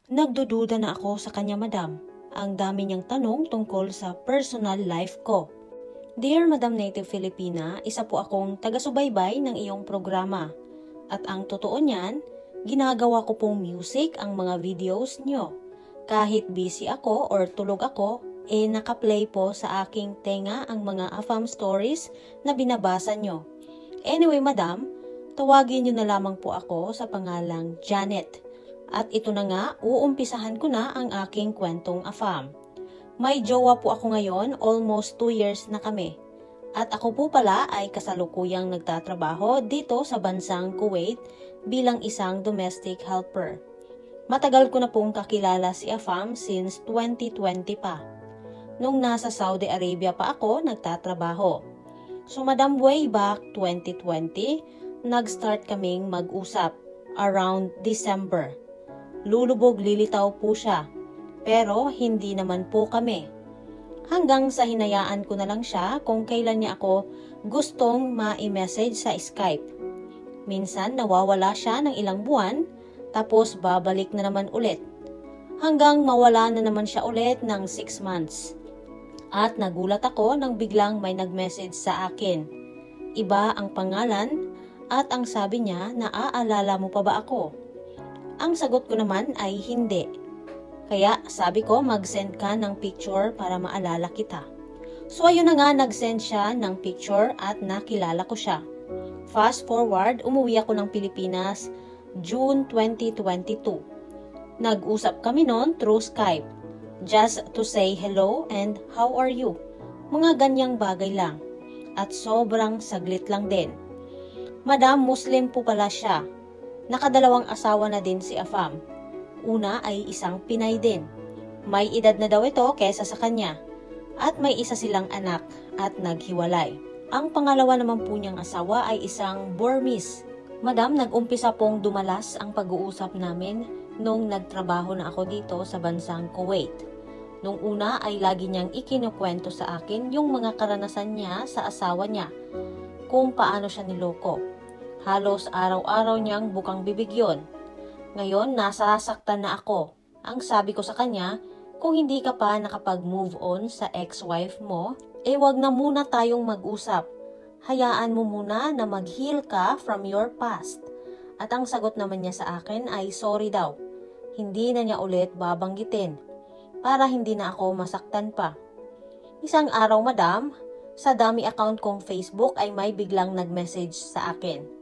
Nagdududa na ako sa kanya, madam. Ang dami niyang tanong tungkol sa personal life ko. Dear Madam Native Filipina, isa po akong taga-subaybay ng iyong programa. At ang totoo niyan, ginagawa ko pong music ang mga videos niyo. Kahit busy ako or tulog ako, nakaplay po sa aking tenga ang mga AFAM stories na binabasa niyo. Anyway, madam, tawagin niyo na lamang po ako sa pangalang Janet. At ito na nga, uumpisahan ko na ang aking kwentong AFAM. May jowa po ako ngayon, almost 2 years na kami. At ako po pala ay kasalukuyang nagtatrabaho dito sa bansang Kuwait bilang isang domestic helper. Matagal ko na pong kakilala si AFAM since 2020 pa. Nung nasa Saudi Arabia pa ako nagtatrabaho. So madam, way back 2020, nag-start kaming mag-usap around December. Lulubog lilitaw po siya, pero hindi naman po kami. Hanggang sa hinayaan ko na lang siya kung kailan niya ako gustong ma-message sa Skype. Minsan nawawala siya ng ilang buwan, tapos babalik na naman ulit. Hanggang mawala na naman siya ulit ng 6 months. At nagulat ako nang biglang may nag-message sa akin. Iba ang pangalan at ang sabi niya, naaalala mo pa ba ako? Ang sagot ko naman ay hindi. Kaya sabi ko mag-send ka ng picture para maalala kita. So ayun na nga, nag-send siya ng picture at nakilala ko siya. Fast forward, umuwi ako ng Pilipinas June 2022. Nag-usap kami noon through Skype. Just to say hello and how are you? Mga ganyang bagay lang. At sobrang saglit lang din. Madam, Muslim po pala siya. Nakadalawang asawa na din si AFAM. Una ay isang Pinay din. May edad na daw ito kesa sa kanya. At may isa silang anak at naghiwalay. Ang pangalawa naman po niyang asawa ay isang Burmese. Madam, nag-umpisa pong dumalas ang pag-uusap namin nung nagtrabaho na ako dito sa bansang Kuwait. Nung una ay lagi niyang ikinukwento sa akin yung mga karanasan niya sa asawa niya, kung paano siya niloko. Halos araw-araw niyang bukang bibig yun. Ngayon, nasasaktan na ako. Ang sabi ko sa kanya, kung hindi ka pa nakapag-move on sa ex-wife mo, wag na muna tayong mag-usap. Hayaan mo muna na mag-heal ka from your past. At ang sagot naman niya sa akin ay sorry daw. Hindi na niya ulit babanggitin para hindi na ako masaktan pa. Isang araw, madam, sa dami account kong Facebook ay may biglang nag-message sa akin.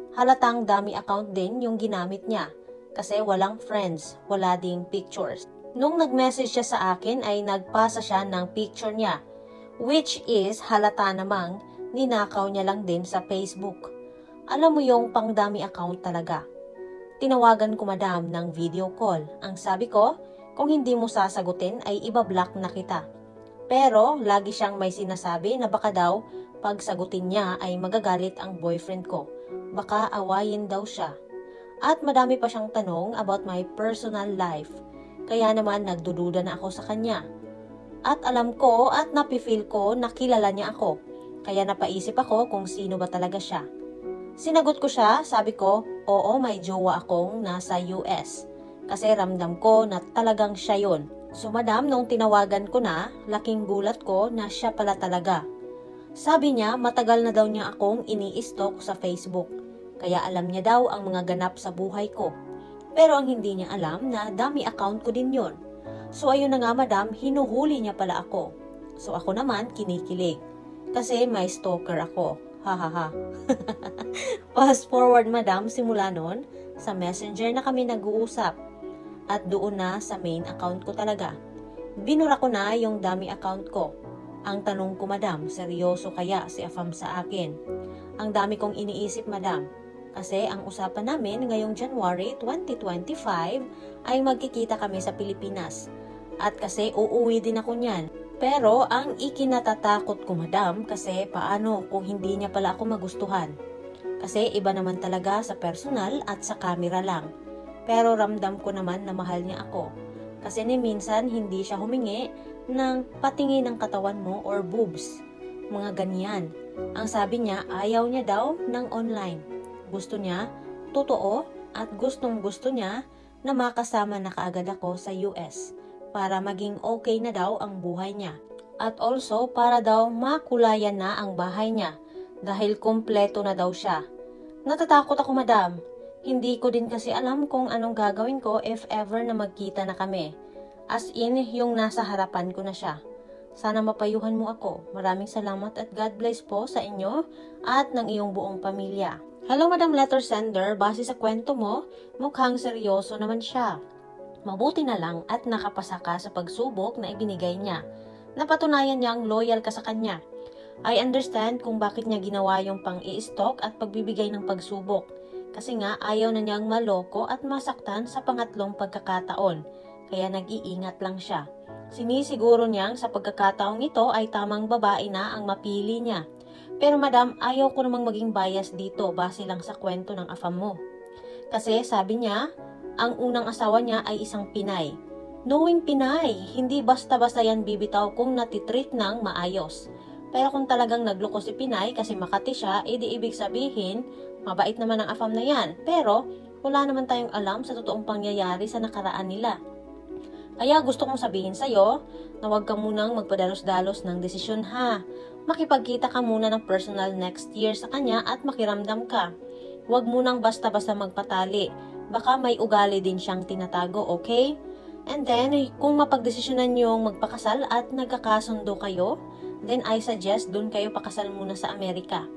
Halatang dami account din yung ginamit niya kasi walang friends, wala ding pictures. Nung nag-message siya sa akin ay nagpasa siya ng picture niya, which is halata namang ninakaw niya lang din sa Facebook. Alam mo yung pangdami account talaga. Tinawagan ko madam ng video call. Ang sabi ko, kung hindi mo sasagutin ay ibablock na kita. Pero lagi siyang may sinasabi na baka daw pag sagutin niya ay magagalit ang boyfriend ko. Baka awayin daw siya. At madami pa siyang tanong about my personal life. Kaya naman nagdududa na ako sa kanya. At alam ko at napifeel ko na kilala niya ako. Kaya napaisip ako kung sino ba talaga siya. Sinagot ko siya, sabi ko, oo, may jowa akong nasa US. Kasi ramdam ko na talagang siya yon. So madam, nung tinawagan ko na, laking gulat ko na siya pala talaga. Sabi niya, matagal na daw niya akong ini-stalk sa Facebook. Kaya alam niya daw ang mga ganap sa buhay ko. Pero ang hindi niya alam na dami account ko din yon. So ayun na nga madam, hinuhuli niya pala ako. So ako naman kinikilig. Kasi may stalker ako. Hahaha. Fast forward madam, simula nun, sa messenger na kami nag-uusap. At doon na sa main account ko talaga. Binura ko na yung dami account ko. Ang tanong ko madam, seryoso kaya si AFAM sa akin? Ang dami kong iniisip madam. Kasi ang usapan namin ngayong January 2025 ay magkikita kami sa Pilipinas. At kasi uuwi din ako niyan. Pero ang ikinatatakot ko madam kasi paano kung hindi niya pala ako magustuhan? Kasi iba naman talaga sa personal at sa camera lang. Pero ramdam ko naman na mahal niya ako. Kasi ni minsan hindi siya humingi ng patingin ng katawan mo or boobs. Mga ganyan. Ang sabi niya, ayaw niya daw ng online. Gusto niya, totoo, at gustong gusto niya na makasama na kaagad ako sa US para maging okay na daw ang buhay niya. At also para daw makulayan na ang bahay niya dahil kumpleto na daw siya. Natatakot ako, madam. Hindi ko din kasi alam kung anong gagawin ko if ever na magkita na kami. As in, yung nasa harapan ko na siya. Sana mapayuhan mo ako. Maraming salamat at God bless po sa inyo at ng iyong buong pamilya. Hello, Madam Letter Sender. Base sa kwento mo, mukhang seryoso naman siya. Mabuti na lang at nakapasa ka sa pagsubok na ibinigay niya. Napatunayan niyang loyal ka sa kanya. I understand kung bakit niya ginawa yung pang-i-stalk at pagbibigay ng pagsubok. Kasi nga ayaw na niyang maloko at masaktan sa pangatlong pagkakataon. Kaya nag-iingat lang siya. Sinisiguro niyang sa pagkakataong ito ay tamang babae na ang mapili niya. Pero madam, ayaw ko namang maging bias dito base lang sa kwento ng afam mo. Kasi sabi niya, ang unang asawa niya ay isang Pinay. Knowing Pinay, hindi basta-basta yan bibitaw kung natitreat ng maayos. Pero kung talagang nagloko si Pinay kasi Makati siya, edi ibig sabihin, mabait naman ang afam na yan. Pero wala naman tayong alam sa totoong pangyayari sa nakaraan nila. Kaya gusto kong sabihin sa'yo na huwag ka munang magpadalos-dalos ng desisyon ha. Makipagkita ka muna ng personal next year sa kanya at makiramdam ka. Huwag munang basta-basta magpatali. Baka may ugali din siyang tinatago, okay? And then, kung mapagdesisyonan niyong magpakasal at nagkakasundo kayo, then I suggest dun kayo pakasal muna sa Amerika.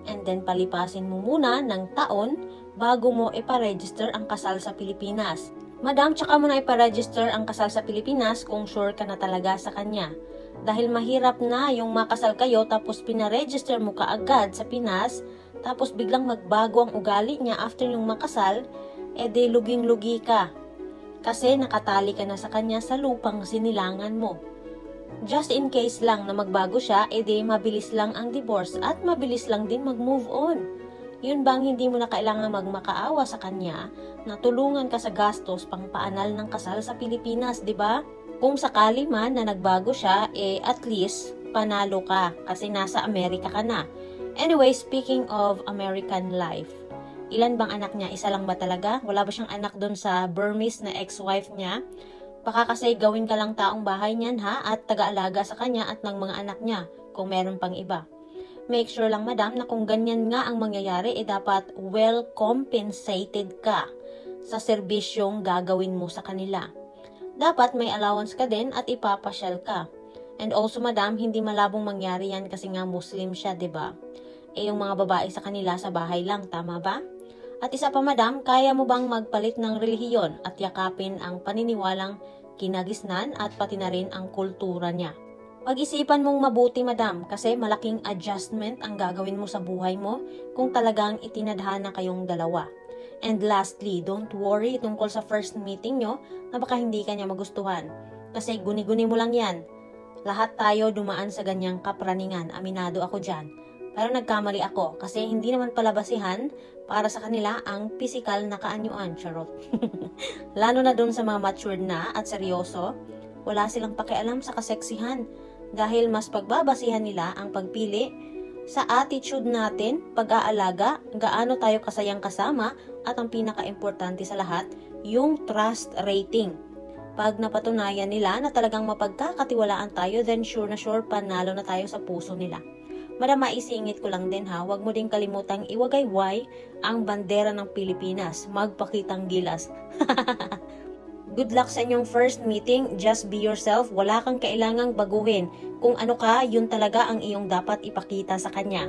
And then palipasin mo muna ng taon bago mo iparegister ang kasal sa Pilipinas. Madam, tsaka mo na iparegister ang kasal sa Pilipinas kung sure ka na talaga sa kanya. Dahil mahirap na yung makasal kayo tapos pinaregister mo kaagad sa Pinas, tapos biglang magbago ang ugali niya after yung makasal, edi luging-lugi ka. Kasi nakatali ka na sa kanya sa lupang sinilangan mo. Just in case lang na magbago siya, edi mabilis lang ang divorce at mabilis lang din mag-move on. Yun bang hindi mo na kailangan magmakaawa sa kanya na tulungan ka sa gastos pang paanal ng kasal sa Pilipinas, di ba? Kung sakali man na nagbago siya, at least panalo ka kasi nasa Amerika ka na. Anyway, speaking of American life, ilan bang anak niya? Isa lang ba talaga? Wala ba siyang anak doon sa Burmese na ex-wife niya? Baka kasi gawin ka lang taong bahay niyan ha at taga-alaga sa kanya at ng mga anak niya kung meron pang iba. Make sure lang madam na kung ganyan nga ang mangyayari, dapat well compensated ka sa serbisyong gagawin mo sa kanila. Dapat may allowance ka din at ipapasyal ka. And also madam, hindi malabong mangyari yan kasi nga Muslim siya, 'di ba? Yung mga babae sa kanila sa bahay lang, tama ba? At isa pa madam, kaya mo bang magpalit ng relihiyon at yakapin ang paniniwalang kinagisnan at pati na rin ang kultura niya? Pag-isipan mong mabuti madam kasi malaking adjustment ang gagawin mo sa buhay mo kung talagang itinadhana kayong dalawa. And lastly, don't worry tungkol sa first meeting nyo na baka hindi ka niya magustuhan. Kasi guni-guni mo lang yan. Lahat tayo dumaan sa ganyang kapraningan, aminado ako dyan. Pero nagkamali ako kasi hindi naman pala basihan para sa kanila ang physical na kaanyuan, charot. Lalo na dun sa mga matured na at seryoso, wala silang pakialam sa kaseksihan dahil mas pagbabasihan nila ang pagpili sa attitude natin, pag-aalaga, gaano tayo kasayang kasama at ang pinaka-importante sa lahat, yung trust rating. Pag napatunayan nila na talagang mapagkakatiwalaan tayo, then sure na sure panalo na tayo sa puso nila. Madam, maisingit ko lang din ha, huwag mo din kalimutang iwagayway ang bandera ng Pilipinas, magpakitang gilas. Good luck sa inyong first meeting, just be yourself, wala kang kailangang baguhin. Kung ano ka, yun talaga ang iyong dapat ipakita sa kanya.